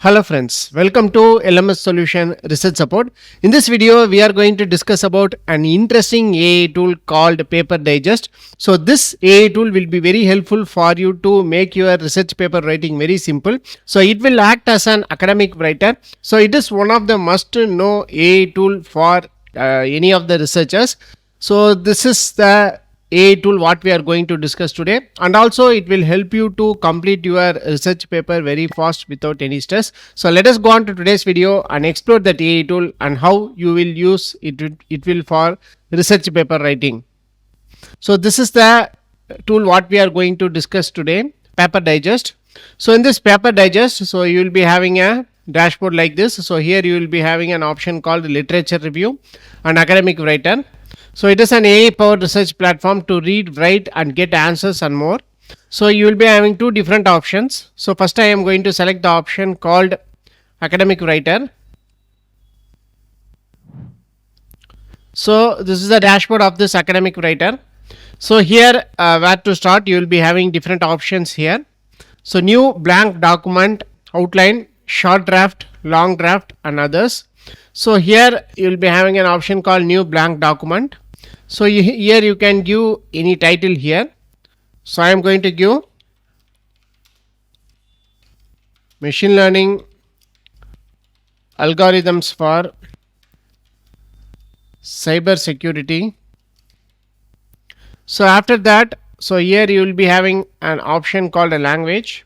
Hello friends, welcome to LMS Solution Research Support. In this video, we are going to discuss about an interesting AI tool called Paper Digest. So this AI tool will be very helpful for you to make your research paper writing very simple. So it will act as an academic writer. So it is one of the must know AI tool for any of the researchers. So this is the AI tool what we are going to discuss today, and also it will help you to complete your research paper very fast without any stress. So let us go on to today's video and explore that AI tool and how you will use it. It will for research paper writing. So this is the tool what we are going to discuss today, Paper Digest. So in this Paper Digest, so you will be having a dashboard like this. So here you will be having an option called Literature Review and Academic Writer. So it is an AI powered research platform to read, write and get answers and more. So you will be having two different options. So first I am going to select the option called Academic Writer. So this is the dashboard of this Academic Writer. So here where to start, you will be having different options here. So new blank document, outline, short draft, long draft and others. So here you will be having an option called new blank document. So here you can give any title here. So I am going to give machine learning algorithms for cyber security. So after that, so here you will be having an option called a language.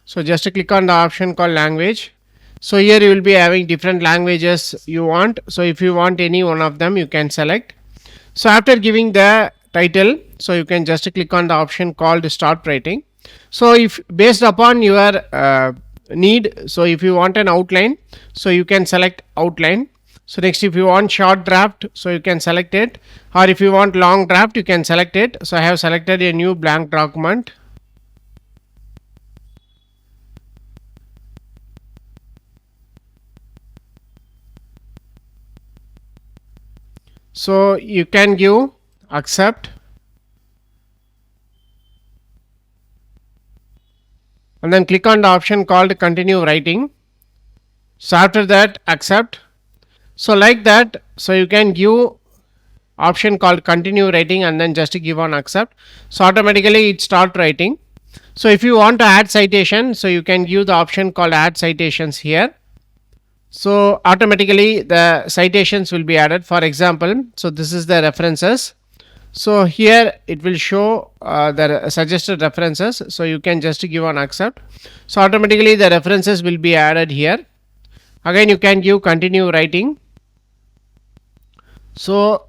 So just click on the option called language. So here you will be having different languages you want. So if you want any one of them, you can select. So after giving the title, so you can just click on the option called start writing. So if based upon your need, so if you want an outline, so you can select outline. So next, if you want short draft, so you can select it, or if you want long draft, you can select it. So I have selected a new blank document. So you can give accept and then click on the option called continue writing. So after that, accept. So like that, so you can give option called continue writing and then just give on accept. So automatically it start writing. So if you want to add citation, so you can give the option called add citations here. So automatically the citations will be added. For example, so this is the references. So here it will show the suggested references. So you can just give on accept. So automatically the references will be added here. Again you can give continue writing. So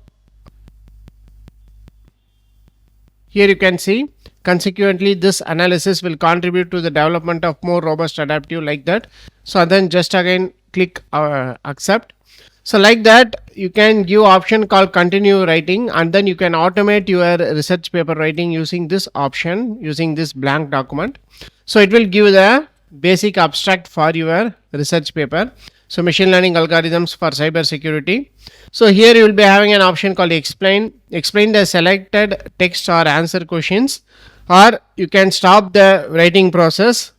here you can see consequently this analysis will contribute to the development of more robust adaptive, like that. So then just again click accept. So like that you can give option called continue writing and then you can automate your research paper writing using this option, using this blank document. So it will give the basic abstract for your research paper. So machine learning algorithms for cyber security. So here you will be having an option called explain the selected text or answer questions, or you can stop the writing process.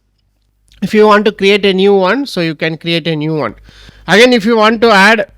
If you want to create a new one, so you can create a new one. Again, if you want to add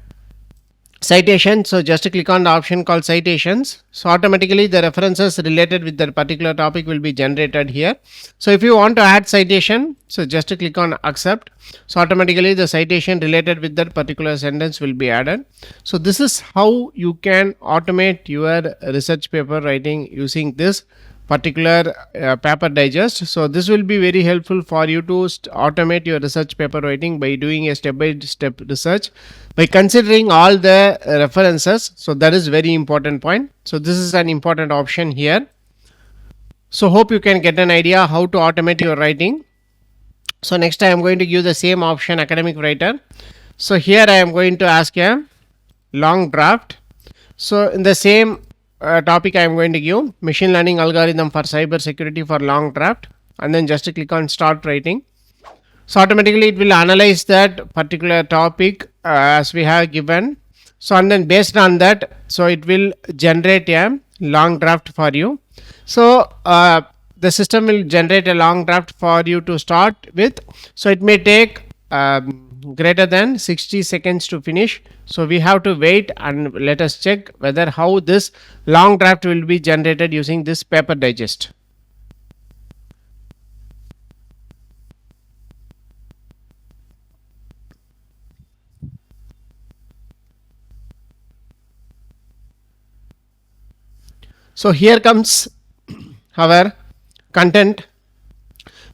citation, so just click on the option called citations. So automatically the references related with that particular topic will be generated here. So if you want to add citation, so just click on accept. So automatically the citation related with that particular sentence will be added. So this is how you can automate your research paper writing using this particular Paper Digest. So this will be very helpful for you to automate your research paper writing by doing a step-by-step research by considering all the references. So that is very important point. So this is an important option here. So hope you can get an idea how to automate your writing. So next I am going to give the same option, academic writer. So here I am going to ask a long draft. So in the same topic I am going to give machine learning algorithm for cyber security for long draft and then just click on start writing. So automatically it will analyze that particular topic as we have given. So and then based on that, so it will generate a long draft for you. So the system will generate a long draft for you to start with. So it may take greater than 60 seconds to finish. So we have to wait and let us check whether how this long draft will be generated using this paper digest. So here comes our content,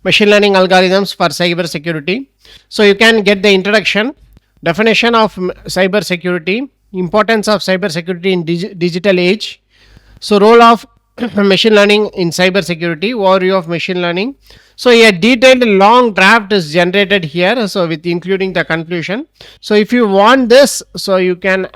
machine learning algorithms for cyber security. So you can get the introduction, definition of cyber security, importance of cyber security in digital age. So role of machine learning in cyber security, overview of machine learning. So a detailed long draft is generated here, so with including the conclusion. So if you want this, so you can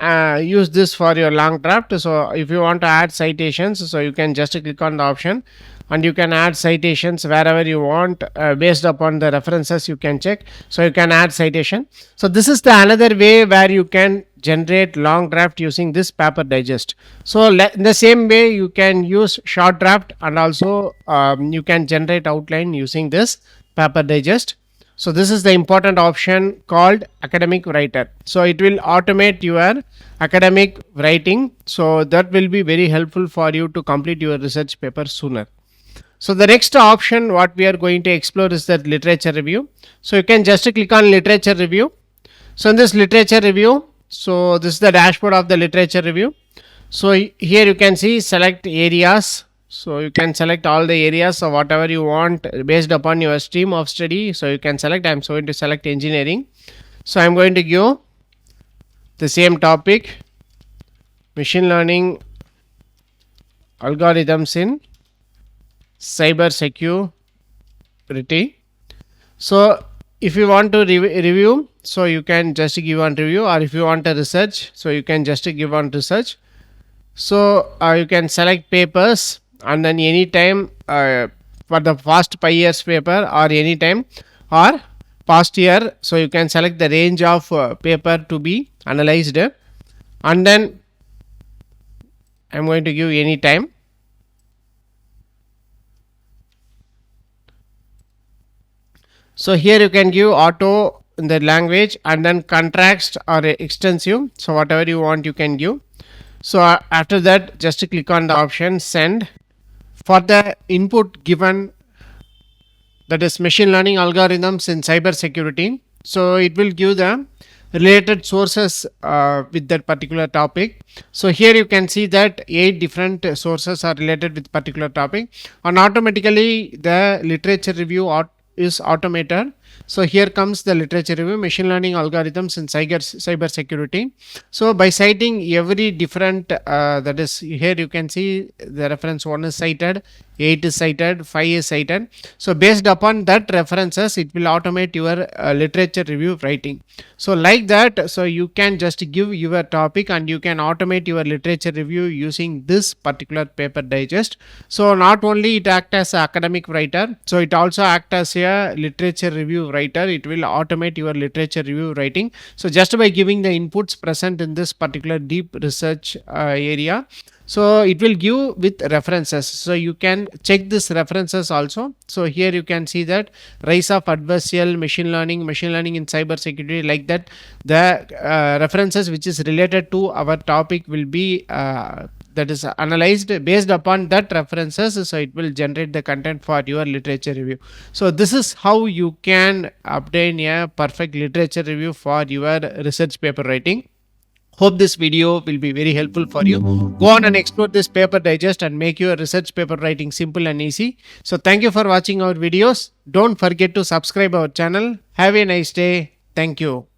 use this for your long draft. So if you want to add citations, so you can just click on the option and you can add citations wherever you want, based upon the references you can check. So you can add citation. So this is the another way where you can generate long draft using this paper digest. So in the same way you can use short draft, and also you can generate outline using this paper digest. So this is the important option called academic writer. So it will automate your academic writing, so that will be very helpful for you to complete your research paper sooner. So the next option what we are going to explore is that literature review. So you can just click on literature review. So in this literature review, so this is the dashboard of the literature review. So here you can see select areas. So you can select all the areas, so whatever you want based upon your stream of study. So you can select, I'm going to select engineering. So I'm going to give the same topic, machine learning algorithms in cyber security. So if you want to review, so you can just give on review, or if you want a research, so you can just give on research. So you can select papers, and then anytime for the past 5 years paper, or anytime or past year. So you can select the range of paper to be analyzed, and then I'm going to give any time. So here you can give auto in the language, and then contrast or extensive. So whatever you want you can give. So after that, just click on the option send. For the input given, that is machine learning algorithms in cyber security, so it will give the related sources with that particular topic. So here you can see that 8 different sources are related with particular topic, and automatically the literature review is automated. So here comes the literature review, machine learning algorithms in cyber security. So by citing every different, that is here you can see the reference 1 is cited, 8 is cited, 5 is cited. So based upon that references, it will automate your literature review writing. So like that, so you can just give your topic and you can automate your literature review using this particular paper digest. So not only it acts as an academic writer, so it also acts as a literature review writer. It will automate your literature review writing. So just by giving the inputs present in this particular deep research area, so it will give with references. So you can check this references also. So here you can see that rise of adversarial machine learning in cyber security, like that the references which is related to our topic will be that is analyzed based upon that references. So it will generate the content for your literature review. So this is how you can obtain a perfect literature review for your research paper writing. Hope this video will be very helpful for you. Go on and explore this paper digest and make your research paper writing simple and easy. So thank you for watching our videos. Don't forget to subscribe our channel. Have a nice day. Thank you.